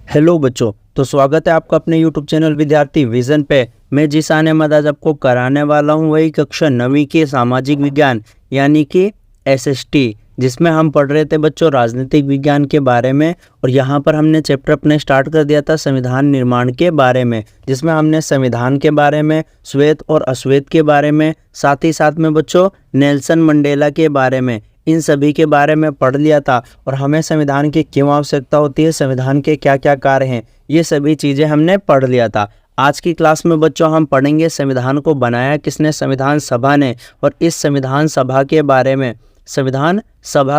Hello बच्चों, तो स्वागत है आपका अपने YouTube चैनल विद्यार्थी विजन पे। मैं जिसान अहमद आज आपको कराने वाला हूँ वही कक्षा 9वीं के सामाजिक विज्ञान यानी कि SST, जिसमें हम पढ़ रहे थे बच्चों राजनीतिक विज्ञान के बारे में। और यहाँ पर हमने चैप्टर अपने स्टार्ट कर दिया था संविधान निर्माण के बारे में, जिसमें हमने संविधान के बारे में, श्वेत और अश्वेत के बारे में, साथ ही साथ में बच्चों नेल्सन मंडेला के बारे में, इन सभी के बारे में पढ़ लिया था। और हमें संविधान की क्यों आवश्यकता होती है, संविधान के क्या क्या कार्य हैं, ये सभी चीज़ें हमने पढ़ लिया था। आज की क्लास में बच्चों हम पढ़ेंगे संविधान को बनाया किसने, संविधान सभा ने। और इस संविधान सभा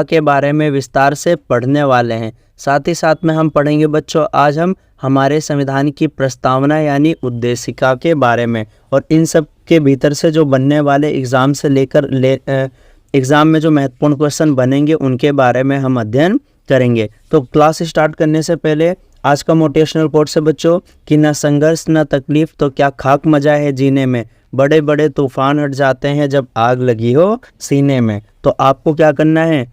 के बारे में विस्तार से पढ़ने वाले हैं। साथ ही साथ में हम पढ़ेंगे बच्चों आज हम हमारे संविधान की प्रस्तावना यानी उद्देशिका के बारे में। और इन सब के भीतर से जो बनने वाले एग्ज़ाम में जो महत्वपूर्ण क्वेश्चन बनेंगे उनके बारे में हम अध्ययन करेंगे। तो क्लास स्टार्ट करने से पहले आज का मोटिवेशनल कोट से बच्चों कि न संघर्ष न तकलीफ तो क्या खाक मजा है जीने में, बड़े बड़े तूफान हट जाते हैं जब आग लगी हो सीने में। तो आपको क्या करना है,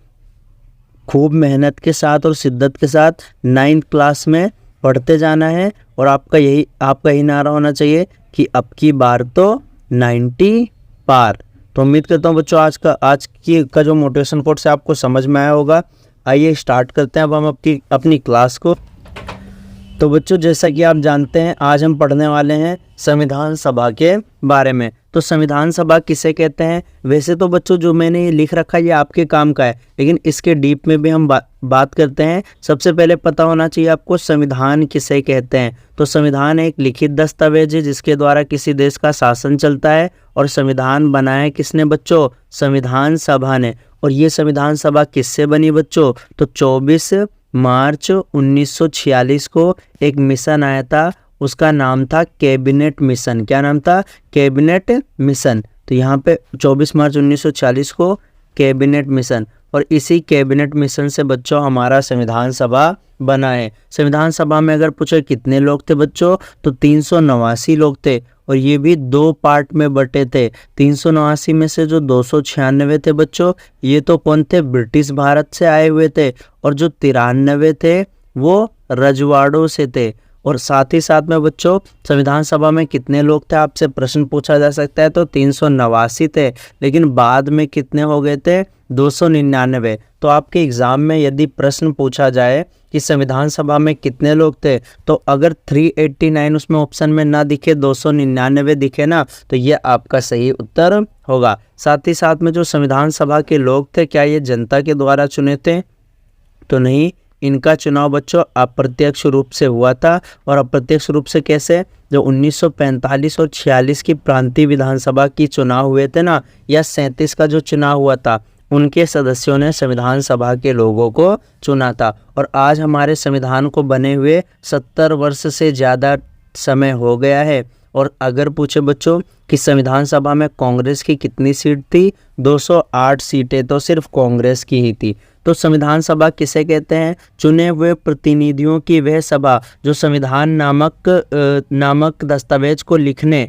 खूब मेहनत के साथ और शिद्दत के साथ 9th क्लास में पढ़ते जाना है। और आपका यही नारा होना चाहिए कि अब की बार तो 90 पार। तो उम्मीद करता हूँ बच्चों आज का जो मोटिवेशन कोट से आपको समझ में आया होगा। आइए स्टार्ट करते हैं अब हम अपनी क्लास को। तो बच्चों जैसा कि आप जानते हैं आज हम पढ़ने वाले हैं संविधान सभा के बारे में। तो संविधान सभा किसे कहते हैं, वैसे तो बच्चों जो मैंने ये लिख रखा है ये आपके काम का है, लेकिन इसके डीप में भी हम बात करते हैं। सबसे पहले पता होना चाहिए आपको संविधान किसे कहते हैं। तो संविधान एक लिखित दस्तावेज है जिसके द्वारा किसी देश का शासन चलता है। और संविधान बनाया किसने बच्चों, संविधान सभा ने। और ये संविधान सभा किससे बनी बच्चों, तो 24 मार्च 1946 को एक मिशन आया था, उसका नाम था कैबिनेट मिशन। क्या नाम था, कैबिनेट मिशन। तो यहाँ पे 24 मार्च 1946 को कैबिनेट मिशन, और इसी कैबिनेट मिशन से बच्चों हमारा संविधान सभा बना है। संविधान सभा में अगर पूछे कितने लोग थे बच्चों, तो 389 लोग थे। और ये भी 2 पार्ट में बटे थे। 389 में से जो 296 थे बच्चों, ये तो कौन थे, ब्रिटिश भारत से आए हुए थे। और जो 93 थे वो रजवाड़ों से थे। और साथ ही साथ में बच्चों संविधान सभा में कितने लोग थे आपसे प्रश्न पूछा जा सकता है, तो 389 थे, लेकिन बाद में कितने हो गए थे, 299। तो आपके एग्जाम में यदि प्रश्न पूछा जाए कि संविधान सभा में कितने लोग थे, तो अगर 389 उसमें ऑप्शन में ना दिखे, 299 दिखे ना, तो ये आपका सही उत्तर होगा। साथ ही साथ में जो संविधान सभा के लोग थे, क्या ये जनता के द्वारा चुने थे, तो नहीं, इनका चुनाव बच्चों अप्रत्यक्ष रूप से हुआ था। और अप्रत्यक्ष रूप से कैसे, जो 1945 और 46 की प्रांतीय विधानसभा की चुनाव हुए थे ना, या 37 का जो चुनाव हुआ था, उनके सदस्यों ने संविधान सभा के लोगों को चुना था। और आज हमारे संविधान को बने हुए 70 वर्ष से ज़्यादा समय हो गया है। और अगर पूछे बच्चों कि संविधान सभा में कांग्रेस की कितनी सीट थी, 208 सीटें तो सिर्फ कांग्रेस की ही थी। तो संविधान सभा किसे कहते हैं, चुने हुए प्रतिनिधियों की वह सभा जो संविधान नामक दस्तावेज को लिखने,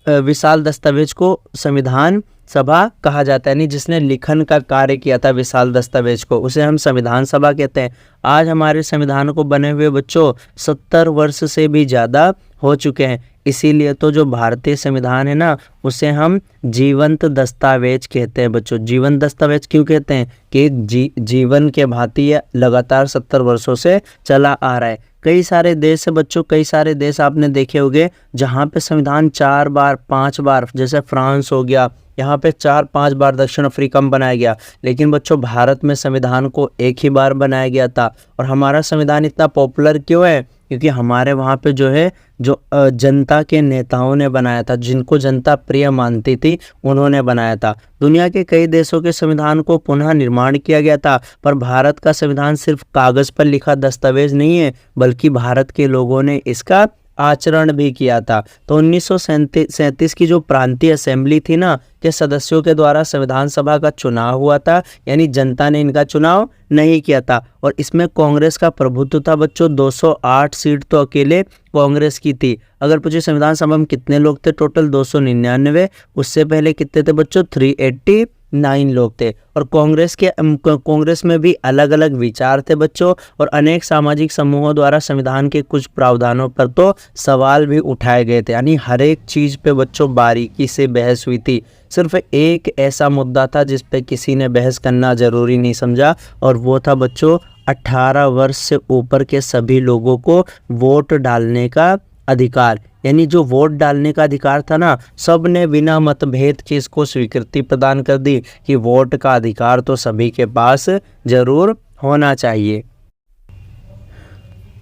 विशाल दस्तावेज को संविधान सभा कहा जाता है। यानी जिसने लिखन का कार्य किया था विशाल दस्तावेज को, उसे हम संविधान सभा कहते हैं। आज हमारे संविधान को बने हुए बच्चों 70 वर्ष से भी ज़्यादा हो चुके हैं। इसीलिए तो जो भारतीय संविधान है ना, उसे हम जीवंत दस्तावेज कहते हैं बच्चों। जीवंत दस्तावेज क्यों कहते हैं कि जीवन के भांति यह लगातार 70 वर्षों से चला आ रहा है। कई सारे देश है बच्चों, कई सारे देश आपने देखे होंगे जहाँ पे संविधान 4 बार 5 बार, जैसे फ्रांस हो गया, यहाँ पे 4-5 बार, दक्षिण अफ्रीका में बनाया गया। लेकिन बच्चों भारत में संविधान को एक ही बार बनाया गया था। और हमारा संविधान इतना पॉपुलर क्यों है, क्योंकि हमारे वहाँ पे जो जनता के नेताओं ने बनाया था, जिनको जनता प्रिय मानती थी, उन्होंने बनाया था। दुनिया के कई देशों के संविधान को पुनः निर्माण किया गया था, पर भारत का संविधान सिर्फ कागज पर लिखा दस्तावेज नहीं है, बल्कि भारत के लोगों ने इसका आचरण भी किया था। तो 1937 की जो प्रांतीय असेंबली थी ना, के सदस्यों के द्वारा संविधान सभा का चुनाव हुआ था, यानी जनता ने इनका चुनाव नहीं किया था। और इसमें कांग्रेस का प्रभुत्व था बच्चों, 208 सीट तो अकेले कांग्रेस की थी। अगर पूछे संविधान सभा में कितने लोग थे, टोटल 299। उससे पहले कितने थे बच्चों, 389 9 लोग थे। और कांग्रेस में भी अलग अलग विचार थे बच्चों, और अनेक सामाजिक समूहों द्वारा संविधान के कुछ प्रावधानों पर तो सवाल भी उठाए गए थे। यानी हर एक चीज़ पे बच्चों बारीकी से बहस हुई थी। सिर्फ एक ऐसा मुद्दा था जिस पे किसी ने बहस करना ज़रूरी नहीं समझा, और वो था बच्चों 18 वर्ष से ऊपर के सभी लोगों को वोट डालने का अधिकार। यानी जो वोट डालने का अधिकार था ना, सब ने बिना मतभेद के इसको स्वीकृति प्रदान कर दी कि वोट का अधिकार तो सभी के पास जरूर होना चाहिए।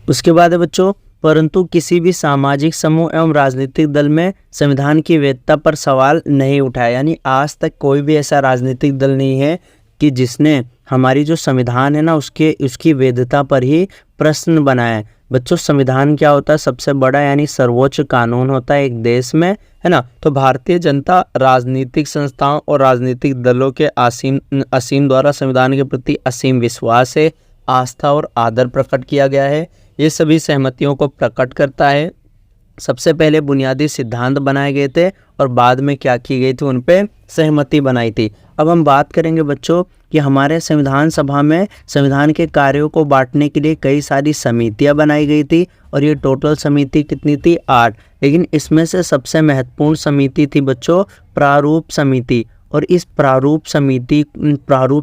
उसके बाद है बच्चों, परंतु किसी भी सामाजिक समूह एवं राजनीतिक दल में संविधान की वैधता पर सवाल नहीं उठाया। यानी आज तक कोई भी ऐसा राजनीतिक दल नहीं है कि जिसने हमारी जो संविधान है ना उसकी वैधता पर ही प्रश्न बनाया है। बच्चों संविधान क्या होता है? सबसे बड़ा यानी सर्वोच्च कानून होता है एक देश में, है ना। तो भारतीय जनता राजनीतिक संस्थाओं और राजनीतिक दलों के असीम द्वारा संविधान के प्रति असीम विश्वास है, आस्था और आदर प्रकट किया गया है। ये सभी सहमतियों को प्रकट करता है। सबसे पहले बुनियादी सिद्धांत बनाए गए थे और बाद में क्या की गई थी, उन पे सहमति बनाई थी। अब हम बात करेंगे बच्चों कि हमारे संविधान सभा में संविधान के कार्यों को बांटने के लिए कई सारी समितियां बनाई गई थी, और ये टोटल समिति कितनी थी? 8। लेकिन इसमें से सबसे महत्वपूर्ण समिति थी बच्चों प्रारूप समिति। और इस प्रारूप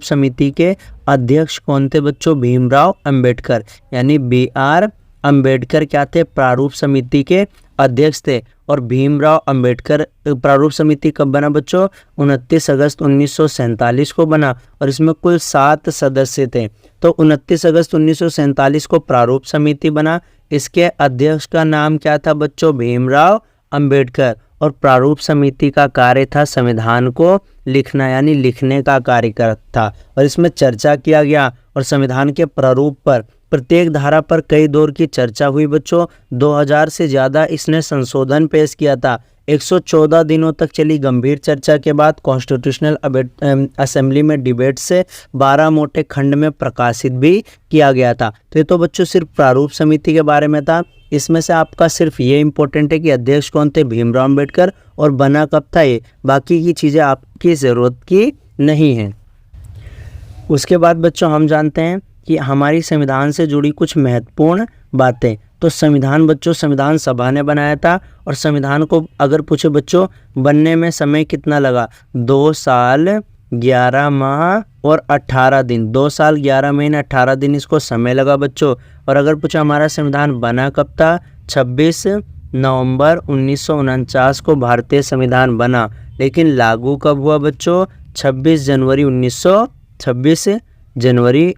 समिति के अध्यक्ष कौन थे बच्चों? भीमराव अंबेडकर। यानी BR अंबेडकर क्या थे? प्रारूप समिति के अध्यक्ष थे। और भीमराव अंबेडकर प्रारूप समिति कब बना बच्चों? 29 अगस्त 1947 को बना, और इसमें कुल 7 सदस्य थे। तो 29 अगस्त 1947 को प्रारूप समिति बना। इसके अध्यक्ष का नाम क्या था बच्चों? भीमराव अंबेडकर। और प्रारूप समिति का कार्य था संविधान को लिखना, यानी लिखने का कार्य था। और इसमें चर्चा किया गया, और संविधान के प्रारूप पर प्रत्येक धारा पर कई दौर की चर्चा हुई बच्चों। 2000 से ज़्यादा इसने संशोधन पेश किया था। 114 दिनों तक चली गंभीर चर्चा के बाद कॉन्स्टिट्यूशनल असेंबली में डिबेट से 12 मोटे खंड में प्रकाशित भी किया गया था। तो ये तो बच्चों सिर्फ प्रारूप समिति के बारे में था। इसमें से आपका सिर्फ ये इम्पोर्टेंट है कि अध्यक्ष कौन थे? भीमराव अम्बेडकर। और बना कब था ये? बाकी की चीज़ें आपकी ज़रूरत की नहीं है। उसके बाद बच्चों हम जानते हैं कि हमारी संविधान से जुड़ी कुछ महत्वपूर्ण बातें। तो संविधान बच्चों संविधान सभा ने बनाया था, और संविधान को अगर पूछे बच्चों बनने में समय कितना लगा? 2 साल 11 माह और 18 दिन। 2 साल 11 महीने 18 दिन इसको समय लगा बच्चों। और अगर पूछा हमारा संविधान बना कब था? 26 नवंबर 1949 को भारतीय संविधान बना। लेकिन लागू कब हुआ बच्चों? 26 जनवरी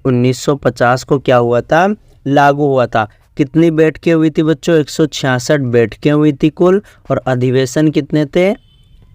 1950 को क्या हुआ था? लागू हुआ था। कितनी बैठकें हुई थी बच्चों? 166 बैठकें हुई थी कुल। और अधिवेशन कितने थे?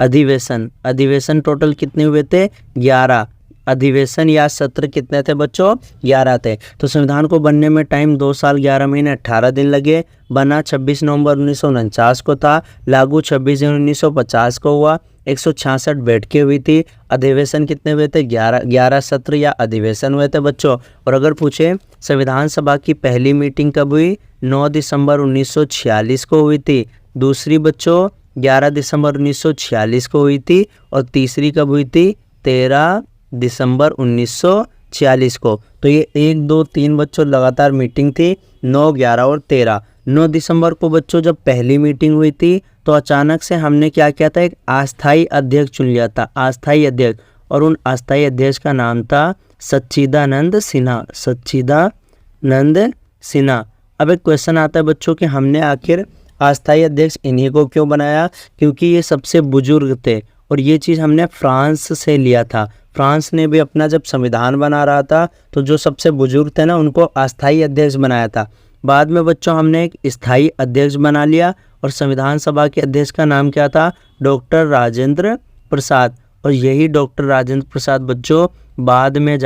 अधिवेशन टोटल कितने हुए थे? 11। अधिवेशन या सत्र कितने थे बच्चों? 11 थे। तो संविधान को बनने में टाइम 2 साल 11 महीने 18 दिन लगे। बना 26 नवंबर 1949 को था। लागू 26 जनवरी 1950 को हुआ। 166 बैठकें हुई थी। अधिवेशन कितने हुए थे? 11 सत्र या अधिवेशन हुए थे बच्चों। और अगर पूछे संविधान सभा की पहली मीटिंग कब हुई? 9 दिसंबर 1946 को हुई थी। दूसरी बच्चों 11 दिसंबर 1946 को हुई थी। और तीसरी कब हुई थी? 13 दिसंबर 1946 को। तो ये 1, 2, 3 बच्चों लगातार मीटिंग थी, 9, 11 और 13। 9 दिसंबर को बच्चों जब पहली मीटिंग हुई थी तो अचानक से हमने क्या किया था? एक अस्थाई अध्यक्ष चुन लिया था, अस्थाई अध्यक्ष। और उन अस्थाई अध्यक्ष का नाम था सच्चिदानंद सिन्हा। अब एक क्वेश्चन आता है बच्चों कि हमने आखिर अस्थाई अध्यक्ष इन्हीं को क्यों बनाया? क्योंकि ये सबसे बुजुर्ग थे, और ये चीज़ हमने फ्रांस से लिया था। फ्रांस ने भी अपना जब संविधान बना रहा था तो जो सबसे बुजुर्ग थे ना उनको अस्थाई अध्यक्ष बनाया था। बाद में बच्चों हमने एक स्थायी अध्यक्ष बना लिया, और संविधान सभा के अध्यक्ष का नाम क्या था? डॉक्टर राजेंद्र प्रसाद। और यही डॉक्टर राजेंद्र प्रसाद बच्चों बाद में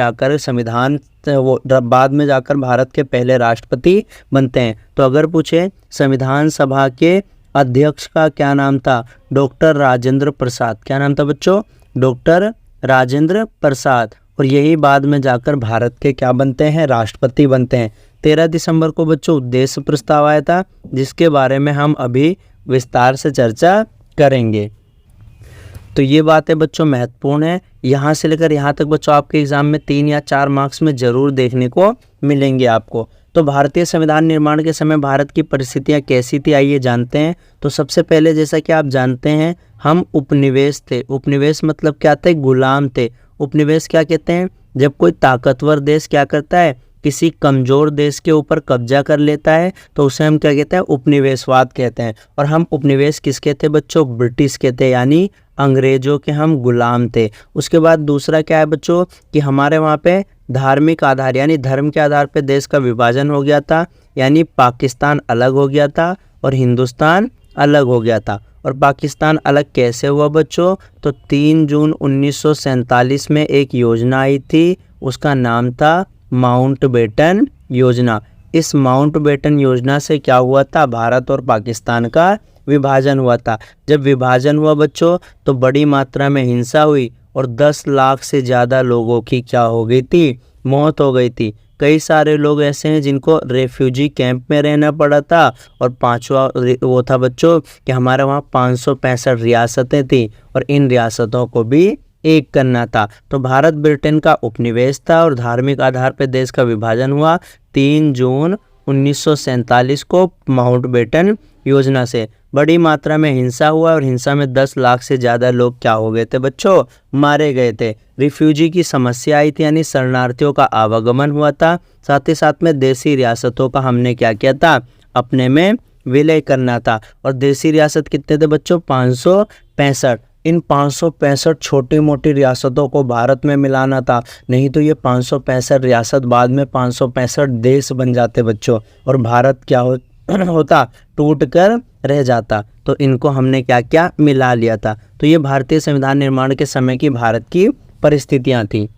जाकर भारत के पहले राष्ट्रपति बनते हैं। तो अगर पूछे संविधान सभा के अध्यक्ष का क्या नाम था? डॉक्टर राजेंद्र प्रसाद। क्या नाम था बच्चों? डॉक्टर राजेंद्र प्रसाद। और यही बाद में जाकर भारत के क्या बनते हैं? राष्ट्रपति बनते हैं। 13 दिसंबर को बच्चों उद्देश्य प्रस्ताव आया था, जिसके बारे में हम अभी विस्तार से चर्चा करेंगे। तो ये बातें बच्चों महत्वपूर्ण है, यहाँ से लेकर यहाँ तक बच्चों आपके एग्जाम में 3 या 4 मार्क्स में जरूर देखने को मिलेंगे आपको। तो भारतीय संविधान निर्माण के समय भारत की परिस्थितियाँ कैसी थी, आइए जानते हैं। तो सबसे पहले जैसा कि आप जानते हैं हम उपनिवेश थे। उपनिवेश मतलब क्या थे, गुलाम थे। उपनिवेश क्या कहते हैं, जब कोई ताकतवर देश क्या करता है, किसी कमज़ोर देश के ऊपर कब्जा कर लेता है तो उसे हम क्या कहते हैं, उपनिवेशवाद कहते हैं। और हम उपनिवेश किसके थे बच्चों, ब्रिटिश के थे, यानी अंग्रेजों के हम गुलाम थे। उसके बाद दूसरा क्या है बच्चों कि हमारे वहाँ पे धार्मिक आधार यानी धर्म के आधार पे देश का विभाजन हो गया था, यानी पाकिस्तान अलग हो गया था और हिंदुस्तान अलग हो गया था। और पाकिस्तान अलग कैसे हुआ बच्चों, तो 3 जून 1947 में एक योजना आई थी, उसका नाम था माउंटबेटन योजना। इस माउंटबेटन योजना से क्या हुआ था, भारत और पाकिस्तान का विभाजन हुआ था। जब विभाजन हुआ बच्चों तो बड़ी मात्रा में हिंसा हुई और 10 लाख से ज़्यादा लोगों की क्या हो गई थी, मौत हो गई थी। कई सारे लोग ऐसे हैं जिनको रेफ्यूजी कैंप में रहना पड़ा था। और पांचवा वो था बच्चों कि हमारे वहाँ 565 रियासतें थी और इन रियासतों को भी एक करना था। तो भारत ब्रिटेन का उपनिवेश था और धार्मिक आधार पर देश का विभाजन हुआ 3 जून 1947 को माउंटबेटन योजना से। बड़ी मात्रा में हिंसा हुआ और हिंसा में 10 लाख से ज़्यादा लोग क्या हो गए थे बच्चों, मारे गए थे। रिफ्यूजी की समस्या आई थी, यानी शरणार्थियों का आवागमन हुआ था। साथ ही साथ में देसी रियासतों का हमने क्या किया था, अपने में विलय करना था। और देसी रियासत कितने थे बच्चों, 565। इन 565 छोटी मोटी रियासतों को भारत में मिलाना था, नहीं तो ये 565 रियासत बाद में 565 देश बन जाते बच्चों और भारत क्या होता, टूट कर रह जाता। तो इनको हमने क्या क्या मिला लिया था। तो ये भारतीय संविधान निर्माण के समय की भारत की परिस्थितियाँ थी।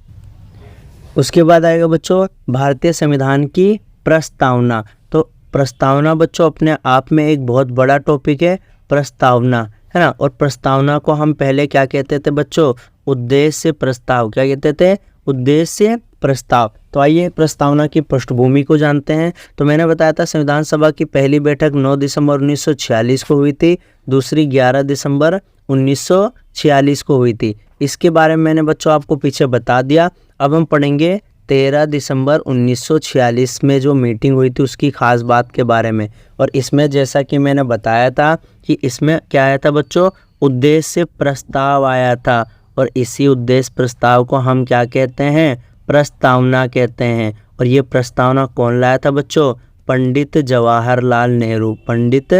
उसके बाद आएगा बच्चों भारतीय संविधान की प्रस्तावना। तो प्रस्तावना बच्चों अपने आप में एक बहुत बड़ा टॉपिक है, प्रस्तावना, है ना। और प्रस्तावना को हम पहले क्या कहते थे बच्चों, उद्देश्य प्रस्ताव। क्या कहते थे, उद्देश्य प्रस्ताव। तो आइए प्रस्तावना की पृष्ठभूमि को जानते हैं। तो मैंने बताया था संविधान सभा की पहली बैठक 9 दिसंबर 1946 को हुई थी, दूसरी 11 दिसंबर 1946 को हुई थी। इसके बारे में मैंने बच्चों आपको पीछे बता दिया। अब हम पढ़ेंगे 13 दिसंबर 1946 में जो मीटिंग हुई थी उसकी खास बात के बारे में। और इसमें जैसा कि मैंने बताया था कि इसमें क्या आया था बच्चों, उद्देश्य प्रस्ताव आया था। और इसी उद्देश्य प्रस्ताव को हम क्या कहते हैं, प्रस्तावना कहते हैं। और ये प्रस्तावना कौन लाया था बच्चों, पंडित जवाहरलाल नेहरू। पंडित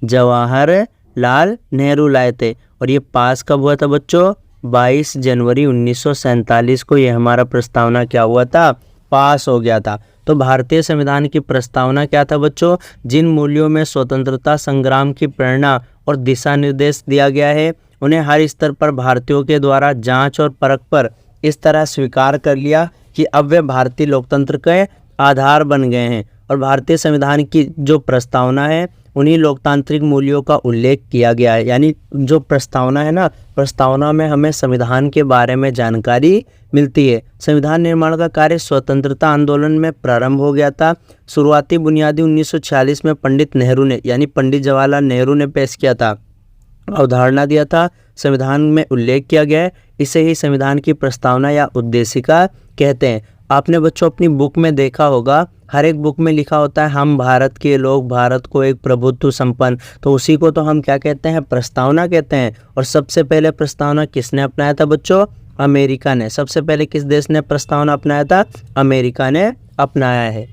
जवाहरलाल नेहरू लाए थे। और ये पास कब हुआ था बच्चों, 22 जनवरी 1947 को ये हमारा प्रस्तावना क्या हुआ था, पास हो गया था। तो भारतीय संविधान की प्रस्तावना क्या था बच्चों, जिन मूल्यों में स्वतंत्रता संग्राम की प्रेरणा और दिशा निर्देश दिया गया है उन्हें हर स्तर पर भारतीयों के द्वारा जांच और परख पर इस तरह स्वीकार कर लिया कि अब वे भारतीय लोकतंत्र के आधार बन गए हैं। और भारतीय संविधान की जो प्रस्तावना है उन्हीं लोकतांत्रिक मूल्यों का उल्लेख किया गया है। यानी जो प्रस्तावना है ना, प्रस्तावना में हमें संविधान के बारे में जानकारी मिलती है। संविधान निर्माण का कार्य स्वतंत्रता आंदोलन में प्रारंभ हो गया था। शुरुआती बुनियादी 1946 में पंडित नेहरू ने यानी पंडित जवाहरलाल नेहरू ने पेश किया था, अवधारणा दिया था, संविधान में उल्लेख किया गया है। इसे ही संविधान की प्रस्तावना या उद्देशिका कहते हैं। आपने बच्चों अपनी बुक में देखा होगा, हर एक बुक में लिखा होता है हम भारत के लोग, भारत को एक प्रभुत्व संपन्न, तो उसी को तो हम क्या कहते हैं, प्रस्तावना कहते हैं। और सबसे पहले प्रस्तावना किसने अपनाया था बच्चों, अमेरिका ने। सबसे पहले किस देश ने प्रस्तावना अपनाया था, अमेरिका ने अपनाया है।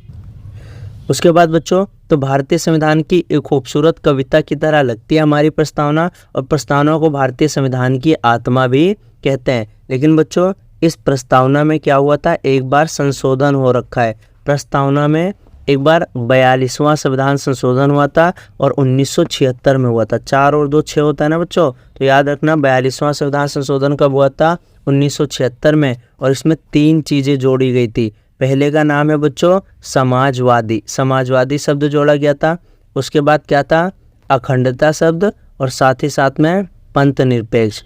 उसके बाद बच्चों तो भारतीय संविधान की एक खूबसूरत कविता की तरह लगती है हमारी प्रस्तावना। और प्रस्तावना को भारतीय संविधान की आत्मा भी कहते हैं। लेकिन बच्चों इस प्रस्तावना में क्या हुआ था, एक बार संशोधन हो रखा है। प्रस्तावना में एक बार 42वां संविधान संशोधन हुआ था और 1976 में हुआ था। 4 और 2 6 होता है ना बच्चों, तो याद रखना 42वां संविधान संशोधन कब हुआ था, 1976 में। और इसमें 3 चीज़ें जोड़ी गई थी। पहले का नाम है बच्चों समाजवादी, समाजवादी शब्द जोड़ा गया था। उसके बाद क्या था, अखंडता शब्द, और साथ ही साथ में पंथ निरपेक्ष,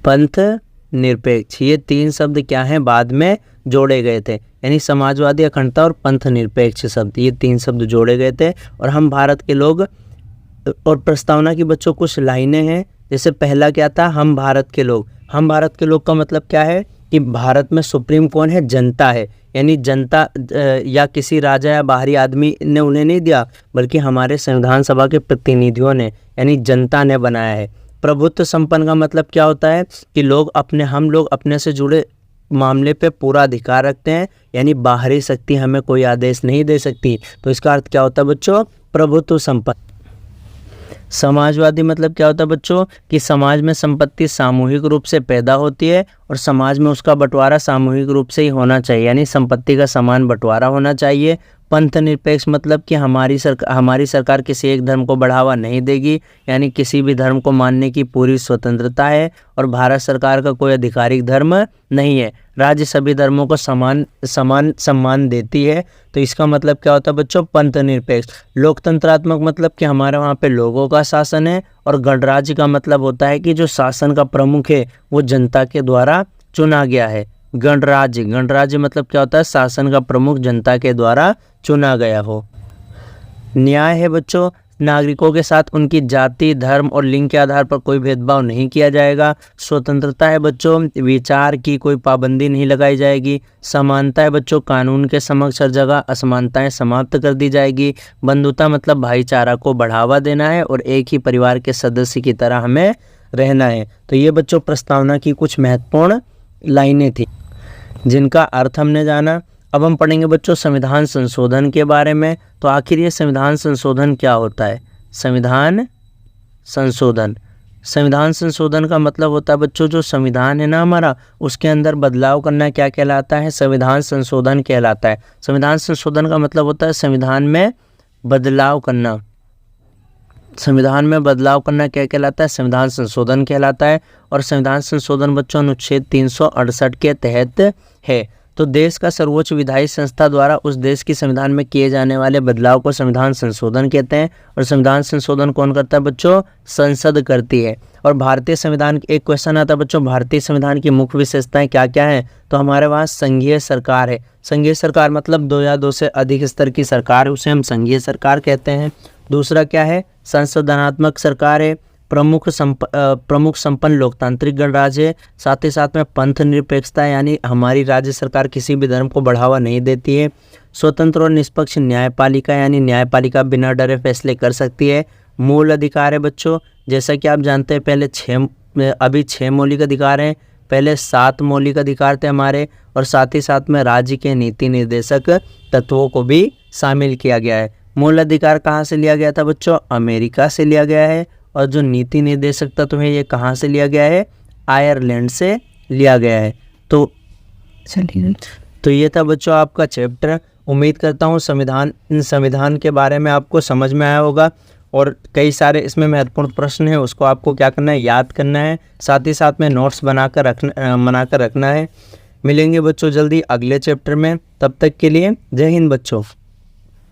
पंथ निरपेक्ष। ये 3 शब्द क्या हैं, बाद में जोड़े गए थे। यानी समाजवादी, अखंडता और पंथ निरपेक्ष शब्द, ये 3 शब्द जोड़े गए थे। और हम भारत के लोग, और प्रस्तावना की बच्चों कुछ लाइनें हैं, जैसे पहला क्या था, हम भारत के लोग। हम भारत के लोग का मतलब क्या है कि भारत में सुप्रीम कौन है, जनता है, यानी जनता या किसी राजा या बाहरी आदमी ने उन्हें नहीं दिया, बल्कि हमारे संविधान सभा के प्रतिनिधियों ने यानी जनता ने बनाया है। प्रभुत्व संपन्न का मतलब क्या होता है कि हम लोग अपने से जुड़े मामले पे पूरा अधिकार रखते हैं, यानी बाहरी शक्ति हमें कोई आदेश नहीं दे सकती। तो इसका अर्थ क्या होता है बच्चों, प्रभुत्व संपन्न। समाजवादी मतलब क्या होता है बच्चों कि समाज में संपत्ति सामूहिक रूप से पैदा होती है और समाज में उसका बंटवारा सामूहिक रूप से ही होना चाहिए, यानी संपत्ति का समान बंटवारा होना चाहिए। पंथ निरपेक्ष मतलब कि हमारी सरकार किसी एक धर्म को बढ़ावा नहीं देगी, यानी किसी भी धर्म को मानने की पूरी स्वतंत्रता है और भारत सरकार का कोई आधिकारिक धर्म नहीं है। राज्य सभी धर्मों को समान सम्मान देती है। तो इसका मतलब क्या होता है बच्चों, पंथ निरपेक्ष। लोकतंत्रात्मक मतलब कि हमारे वहाँ पे लोगों का शासन है, और गणराज्य का मतलब होता है कि जो शासन का प्रमुख है वो जनता के द्वारा चुना गया है। गणराज्य मतलब क्या होता है, शासन का प्रमुख जनता के द्वारा चुना गया हो। न्याय है बच्चों, नागरिकों के साथ उनकी जाति, धर्म और लिंग के आधार पर कोई भेदभाव नहीं किया जाएगा। स्वतंत्रता है बच्चों, विचार की कोई पाबंदी नहीं लगाई जाएगी। समानता है बच्चों, कानून के समक्ष हर जगह असमानताएं समाप्त कर दी जाएगी। बंधुता मतलब भाईचारा को बढ़ावा देना है और एक ही परिवार के सदस्य की तरह हमें रहना है। तो ये बच्चों प्रस्तावना की कुछ महत्वपूर्ण लाइनें थी जिनका अर्थ हमने जाना। अब हम पढ़ेंगे बच्चों संविधान संशोधन के बारे में। तो आखिर ये संविधान संशोधन क्या होता है? संविधान संशोधन का मतलब होता है बच्चों, जो संविधान है ना हमारा, उसके अंदर बदलाव करना क्या कहलाता है? संविधान संशोधन कहलाता है। संविधान संशोधन का मतलब होता है संविधान में बदलाव करना। संविधान में बदलाव करना क्या कहलाता है? संविधान संशोधन कहलाता है। और संविधान संशोधन बच्चों अनुच्छेद 368 के तहत है। तो देश का सर्वोच्च विधायी संस्था द्वारा उस देश की संविधान में किए जाने वाले बदलाव को संविधान संशोधन कहते हैं। और संविधान संशोधन कौन करता है बच्चों? संसद करती है। और भारतीय संविधान, एक क्वेश्चन आता है बच्चों, भारतीय संविधान की मुख्य विशेषताएं क्या क्या हैं? तो हमारे पास संघीय सरकार है। संघीय सरकार मतलब 2 या 2 से अधिक स्तर की सरकार है, उसे हम संघीय सरकार कहते हैं। दूसरा क्या है? संशोधनात्मक सरकार है। प्रमुख संपन्न लोकतांत्रिक गणराज्य है। साथ ही साथ में पंथ निरपेक्षता, यानी हमारी राज्य सरकार किसी भी धर्म को बढ़ावा नहीं देती है। स्वतंत्र और निष्पक्ष न्यायपालिका, यानी न्यायपालिका बिना डरे फैसले कर सकती है। मूल अधिकार है बच्चों, जैसा कि आप जानते हैं अभी 6 मौलिक अधिकार हैं, पहले 7 मौलिक अधिकार थे हमारे। और साथ ही साथ में राज्य के नीति निर्देशक तत्वों को भी शामिल किया गया है। मूल अधिकार कहाँ से लिया गया था बच्चों? अमेरिका से लिया गया है। और जो नीति निर्देशक तत्व है ये कहाँ से लिया गया है? आयरलैंड से लिया गया है। तो ये था बच्चों आपका चैप्टर। उम्मीद करता हूँ संविधान के बारे में आपको समझ में आया होगा। और कई सारे इसमें महत्वपूर्ण प्रश्न हैं, उसको आपको क्या करना है? याद करना है। साथ ही साथ में नोट्स बनाकर रखना है। मिलेंगे बच्चों जल्दी अगले चैप्टर में। तब तक के लिए जय हिंद बच्चों।